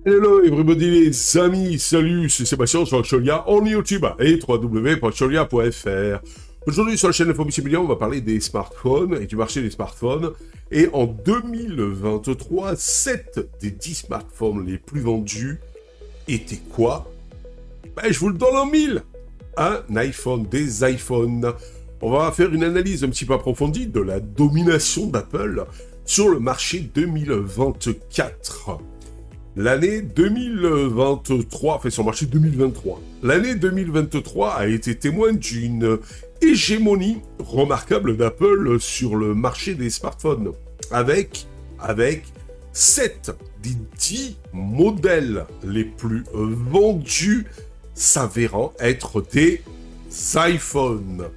Hello everybody les amis, salut, c'est Sébastien sur Cholia en YouTube et www.cholia.fr. Aujourd'hui sur la chaîne Info Multimédia, on va parler des smartphones et du marché des smartphones. Et en 2023, 7 des 10 smartphones les plus vendus étaient quoi? Je vous le donne en mille. Un iPhone, des iPhones. On va faire une analyse un petit peu approfondie de la domination d'Apple sur le marché 2024. L'année 2023, enfin sur le marché 2023, l'année 2023 a été témoin d'une hégémonie remarquable d'Apple sur le marché des smartphones, avec 7 des 10 modèles les plus vendus s'avérant être des iPhones.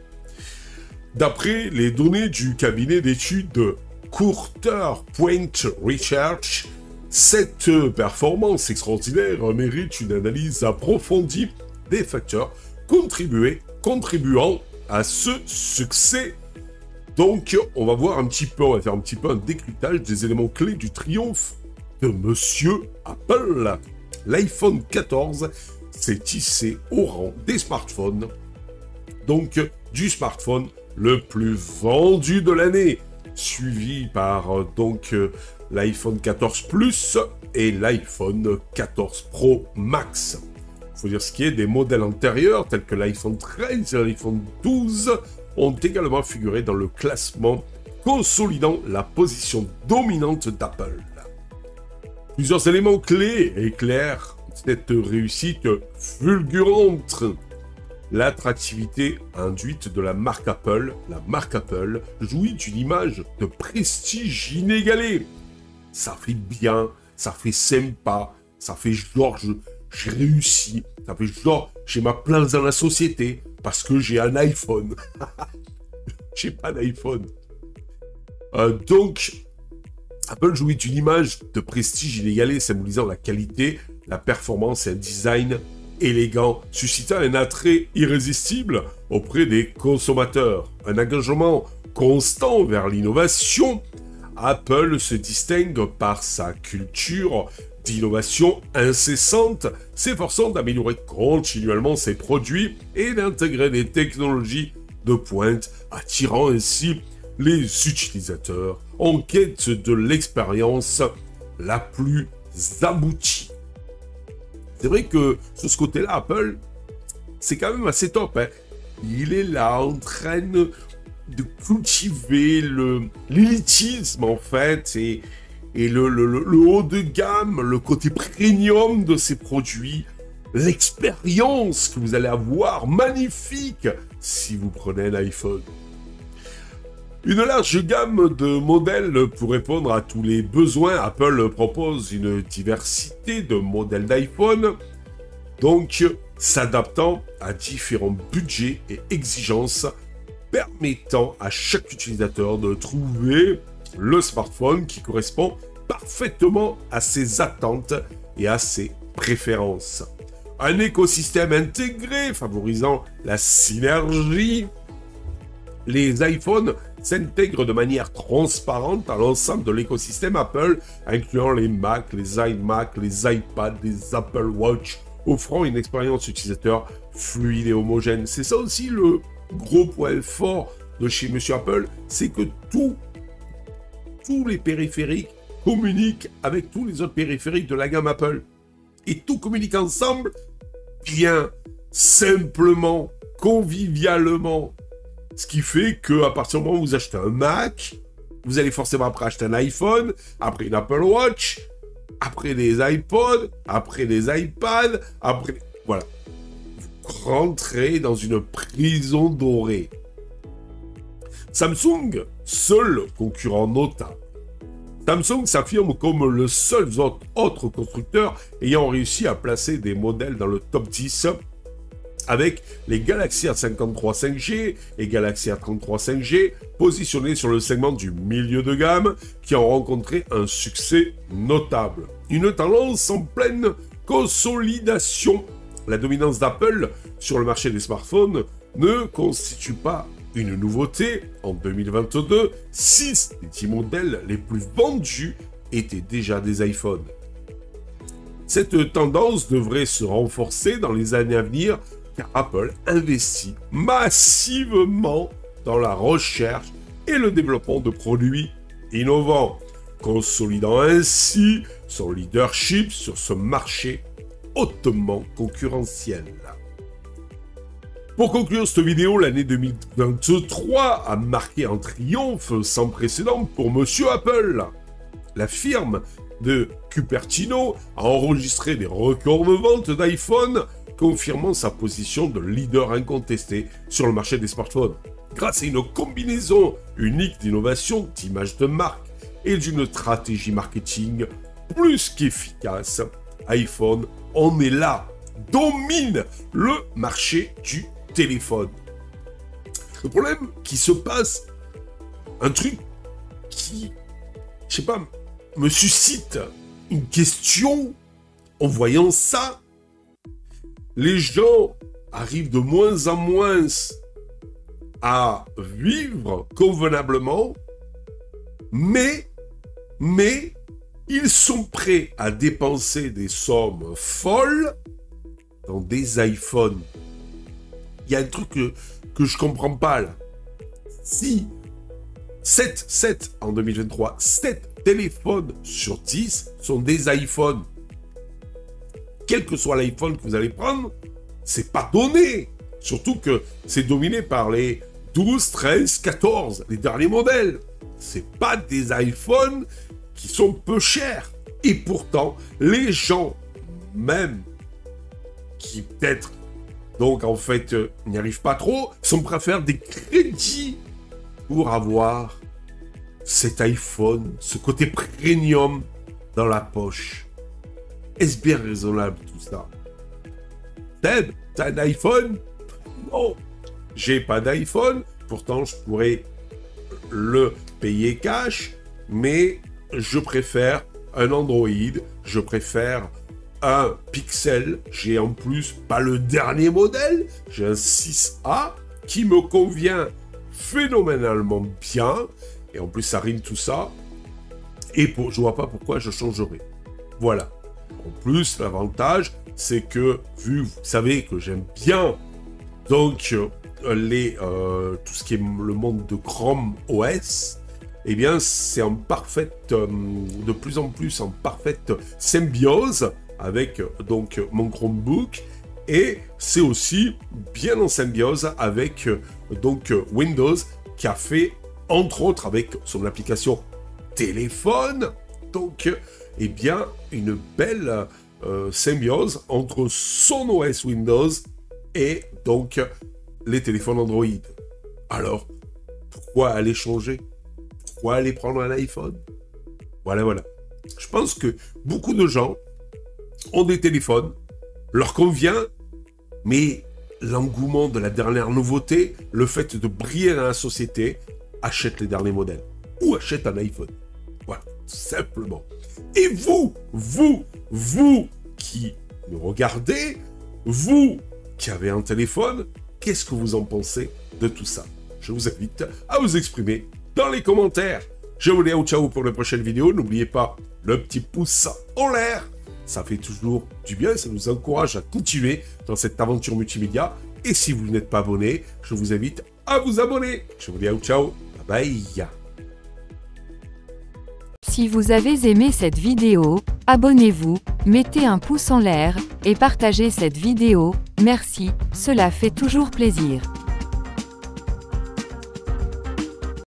D'après les données du cabinet d'études Courter Point Research, cette performance extraordinaire mérite une analyse approfondie des facteurs contribuant à ce succès. Donc, on va faire un petit peu un décryptage des éléments clés du triomphe de Monsieur Apple. L'iPhone 14 s'est hissé au rang des smartphones, donc du smartphone le plus vendu de l'année, suivi par l'iPhone 14 Plus et l'iPhone 14 Pro Max. Il faut dire ce qui est des modèles antérieurs, tels que l'iPhone 13 et l'iPhone 12, ont également figuré dans le classement, consolidant la position dominante d'Apple. Plusieurs éléments clés éclairent cette réussite fulgurante. L'attractivité induite de la marque Apple jouit d'une image de prestige inégalée. Ça fait bien, ça fait sympa, ça fait genre j'ai réussi, ça fait genre j'ai ma place dans la société parce que j'ai un iPhone. J'ai pas d'iPhone. Donc, Apple jouit d'une image de prestige inégalée symbolisant la qualité, la performance et un design élégant, suscitant un attrait irrésistible auprès des consommateurs. Un engagement constant vers l'innovation, Apple se distingue par sa culture d'innovation incessante, s'efforçant d'améliorer continuellement ses produits et d'intégrer des technologies de pointe, attirant ainsi les utilisateurs en quête de l'expérience la plus aboutie. C'est vrai que sur ce côté-là, Apple, c'est quand même assez top. Il est là en train de cultiver l'élitisme, en fait, et le haut de gamme, le côté premium de ses produits, l'expérience que vous allez avoir, magnifique, si vous prenez un iPhone. Une large gamme de modèles pour répondre à tous les besoins. Apple propose une diversité de modèles d'iPhone, donc s'adaptant à différents budgets et exigences, permettant à chaque utilisateur de trouver le smartphone qui correspond parfaitement à ses attentes et à ses préférences. Un écosystème intégré favorisant la synergie. Les iPhones s'intègrent de manière transparente à l'ensemble de l'écosystème Apple, incluant les Mac, les iMac, les iPads, les Apple Watch, offrant une expérience utilisateur fluide et homogène. C'est ça aussi le gros point fort de chez Monsieur Apple, c'est que tous les périphériques communiquent avec tous les autres périphériques de la gamme Apple. Et tout communique ensemble, bien, simplement, convivialement. Ce qui fait qu'à partir du moment où vous achetez un Mac, vous allez forcément après acheter un iPhone, après une Apple Watch, après des iPods, après des iPads, après... Voilà. Vous rentrez dans une prison dorée. Samsung, seul concurrent notable. Samsung s'affirme comme le seul autre constructeur ayant réussi à placer des modèles dans le top 10 avec les Galaxy A53 5G et Galaxy A33 5G positionnés sur le segment du milieu de gamme qui ont rencontré un succès notable. Une tendance en pleine consolidation. La dominance d'Apple sur le marché des smartphones ne constitue pas une nouveauté. En 2022, 6 des 10 modèles les plus vendus étaient déjà des iPhones. Cette tendance devrait se renforcer dans les années à venir car Apple investit massivement dans la recherche et le développement de produits innovants, consolidant ainsi son leadership sur ce marché hautement concurrentiel. Pour conclure cette vidéo, l'année 2023 a marqué un triomphe sans précédent pour Monsieur Apple. La firme de Cupertino a enregistré des records de vente d'iPhone, confirmant sa position de leader incontesté sur le marché des smartphones. Grâce à une combinaison unique d'innovation, d'image de marque et d'une stratégie marketing plus qu'efficace, iPhone en est là, domine le marché du téléphone. Le problème qui se passe, un truc qui, je sais pas, me suscite une question en voyant ça. Les gens arrivent de moins en moins à vivre convenablement, mais ils sont prêts à dépenser des sommes folles dans des iPhones. Il y a un truc que je comprends pas là. Si 7 en 2023, 7 téléphones sur 10 sont des iPhones. Quel que soit l'iPhone que vous allez prendre, c'est pas donné. Surtout que c'est dominé par les 12, 13, 14, les derniers modèles. C'est pas des iPhones qui sont peu chers. Et pourtant, les gens, même qui peut-être, donc en fait, n'y arrivent pas trop, sont prêts à faire des crédits pour avoir cet iPhone, ce côté premium dans la poche. Est-ce bien raisonnable tout ça? Ted, t'as un iPhone? Non, j'ai pas d'iPhone, pourtant je pourrais le payer cash, mais je préfère un Android, je préfère un Pixel, j'ai en plus pas le dernier modèle, j'ai un 6A qui me convient phénoménalement bien, et en plus ça rime tout ça, et je vois pas pourquoi je changerais. Voilà. En plus, l'avantage, c'est que, vous savez que j'aime bien, donc, tout ce qui est le monde de Chrome OS, eh bien, c'est en parfaite, de plus en plus en parfaite symbiose avec, donc, mon Chromebook, et c'est aussi bien en symbiose avec, donc, Windows, qui a fait, entre autres, avec son application téléphone, donc, eh bien, une belle symbiose entre son OS Windows et donc les téléphones Android. Alors, pourquoi aller changer? Pourquoi aller prendre un iPhone? Voilà. Je pense que beaucoup de gens ont des téléphones, leur convient, mais l'engouement de la dernière nouveauté, le fait de briller dans la société, achète les derniers modèles ou achète un iPhone. Voilà, tout simplement. Et vous qui me regardez, vous qui avez un téléphone, qu'est-ce que vous en pensez de tout ça? Je vous invite à vous exprimer dans les commentaires. Je vous dis ciao pour la prochaine vidéo. N'oubliez pas le petit pouce en l'air. Ça fait toujours du bien et ça nous encourage à continuer dans cette aventure multimédia. Et si vous n'êtes pas abonné, je vous invite à vous abonner. Je vous dis ciao, bye bye. Si vous avez aimé cette vidéo, abonnez-vous, mettez un pouce en l'air, et partagez cette vidéo, merci, cela fait toujours plaisir.